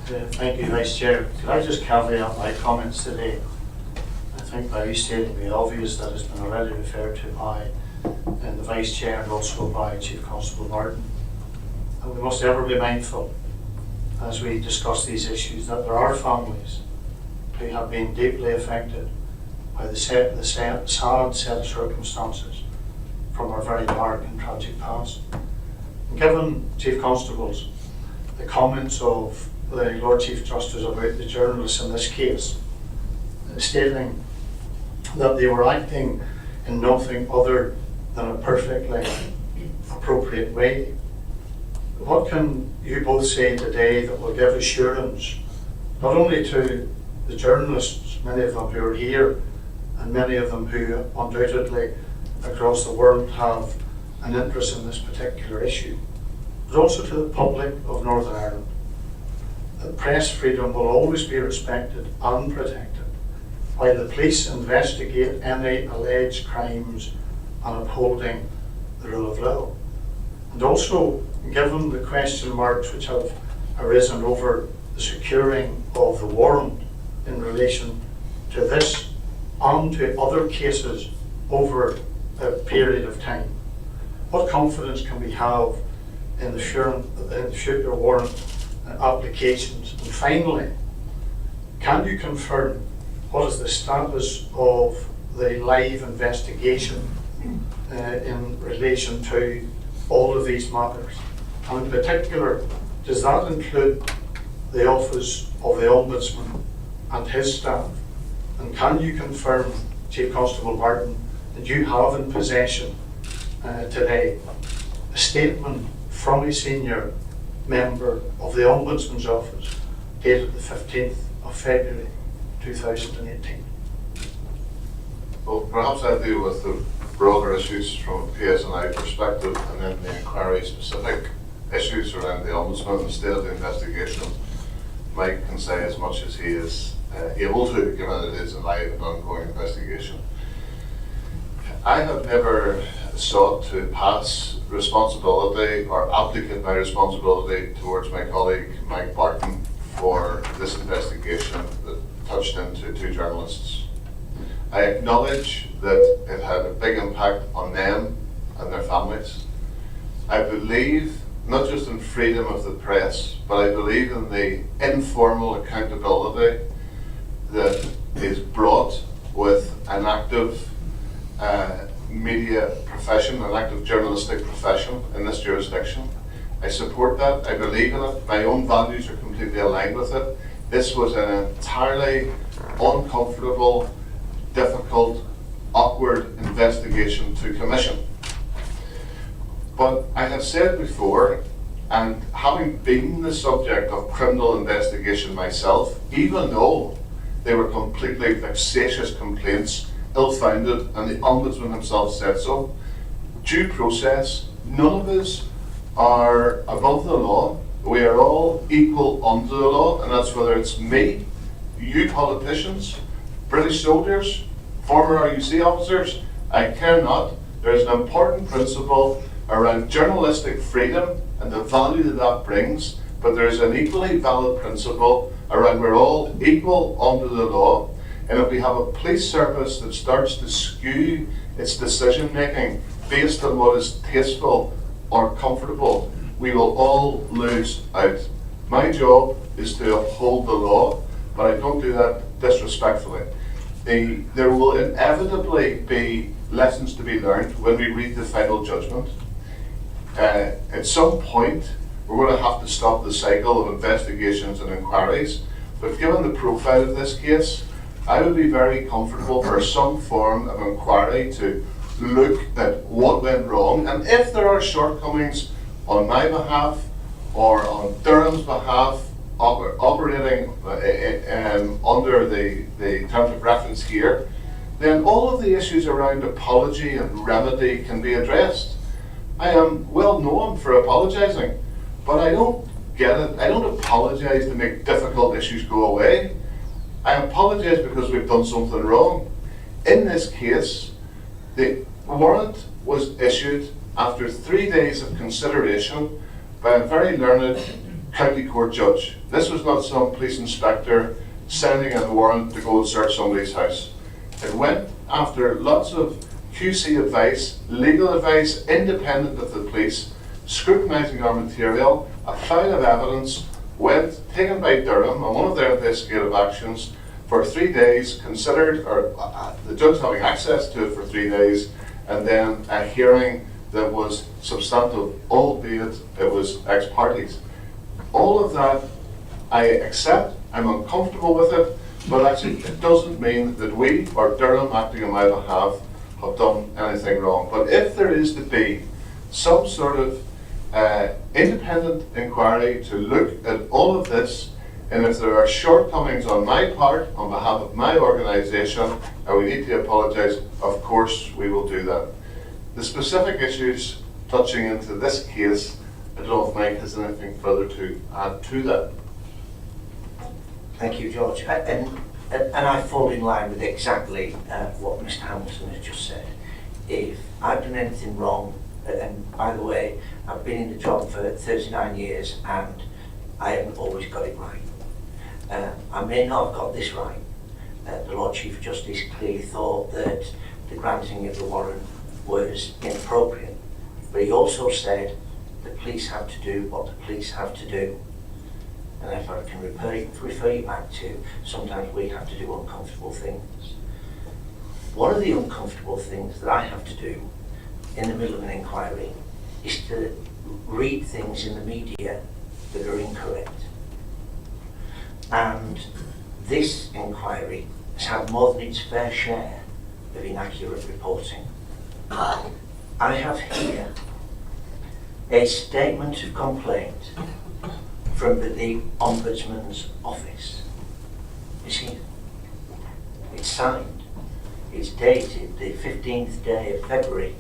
Thank you, Vice Chair. Could I just caveat my comments today? I think by stating the obvious that has been already referred to by the Vice Chair and also by Chief Constable Martin. And we must ever be mindful as we discuss these issues that there are families who have been deeply affected by the sad set of circumstances from our very dark and tragic past. And given Chief Constable's the comments of the Lord Chief Justice about the journalists in this case, stating that they were acting in nothing other than a perfectly appropriate way, what can you both say today that will give assurance, not only to the journalists, many of them who are here, and many of them who undoubtedly across the world have an interest in this particular issue, but also to the public of Northern Ireland, that press freedom will always be respected and protected while the police investigate any alleged crimes and upholding the rule of law. And also, given the question marks which have arisen over the securing of the warrant in relation to this and to other cases over a period of time, what confidence can we have in the future warrant applications? And finally, can you confirm what is the status of the live investigation in relation to all of these matters? And in particular, does that include the Office of the Ombudsman and his staff? And can you confirm, Chief Constable Martin, that you have in possession today a statement from a senior member of the Ombudsman's Office dated the 15th of February 2018? Well, perhaps I'll deal with the broader issues from a PSNI perspective, and then the inquiry specific issues around the Ombudsman and the state of the investigation. Mike can say as much as he is able to, given it is a live and ongoing investigation. I have never sought to pass responsibility or abdicate my responsibility towards my colleague Mike Barton for this investigation that touched into two journalists. I acknowledge that it had a big impact on them and their families. I believe not just in freedom of the press, but I believe in the informal accountability that is brought with an active media profession, an active journalistic profession in this jurisdiction. I support that, I believe in it, my own values are completely aligned with it. This was an entirely uncomfortable, difficult, awkward investigation to commission. But I have said before, and having been the subject of criminal investigation myself, even though they were completely vexatious complaints, ill-founded, and the Ombudsman himself said so, due process, none of us are above the law. We are all equal under the law, and that's whether it's me, you politicians, British soldiers, former RUC officers, I care not. There's an important principle around journalistic freedom and the value that that brings, but there's an equally valid principle around we're all equal under the law, and if we have a police service that starts to skew its decision making based on what is tasteful or comfortable, we will all lose out. My job is to uphold the law, but I don't do that disrespectfully. There will inevitably be lessons to be learned when we read the final judgment. At some point, we're going to have to stop the cycle of investigations and inquiries, but given the profile of this case, I would be very comfortable for some form of inquiry to look at what went wrong, and if there are shortcomings on my behalf or on Durham's behalf, operating under the terms of reference here, then all of the issues around apology and remedy can be addressed. I am well known for apologising, but I don't get it. I don't apologise to make difficult issues go away. I apologise because we've done something wrong. In this case, the warrant was issued after 3 days of consideration by a very learned county court judge. This was not some police inspector sending a warrant to go and search somebody's house. It went after lots of QC advice, legal advice, independent of the police, scrutinising our material, a file of evidence went, taken by Durham on one of their investigative actions for 3 days, considered, or the judge having access to it for 3 days, and then a hearing that was substantive, albeit it was ex partes. All of that I accept, I'm uncomfortable with it, but actually it doesn't mean that we, or Durham acting on my behalf, have done anything wrong. But if there is to be some sort of independent inquiry to look at all of this, and if there are shortcomings on my part, on behalf of my organisation, and we need to apologise, of course we will do that. The specific issues touching into this case, I don't know if Mike has anything further to add to that. Thank you, George. And I fall in line with exactly what Mr. Hamilton has just said. If I've done anything wrong, and by the way, I've been in the job for 39 years and I haven't always got it right. I may not have got this right. The Lord Chief Justice clearly thought that the granting of the warrant was inappropriate, but he also said the police have to do what the police have to do. And if I can refer you back to, sometimes we have to do uncomfortable things. One of the uncomfortable things that I have to do in the middle of an inquiry is to read things in the media that are incorrect. And this inquiry has had more than its fair share of inaccurate reporting. I have here a statement of complaint from the Ombudsman's office. You see, it's signed. It's dated the 15th day of February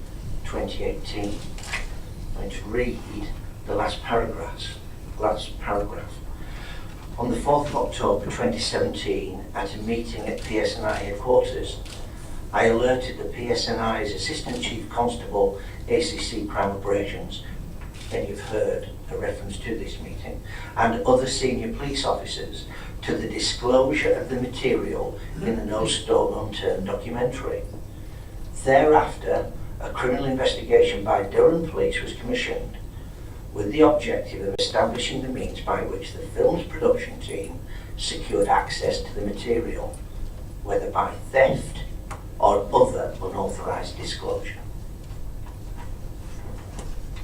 2018. I'm going to read the last paragraph. On the 4th of October 2017, at a meeting at PSNI headquarters, I alerted the PSNI's Assistant Chief Constable, ACC Crime Operations, and you've heard a reference to this meeting, and other senior police officers to the disclosure of the material in the No Stone Unturned documentary. Thereafter, a criminal investigation by Durham Police was commissioned with the objective of establishing the means by which the film's production team secured access to the material, whether by theft or other unauthorised disclosure.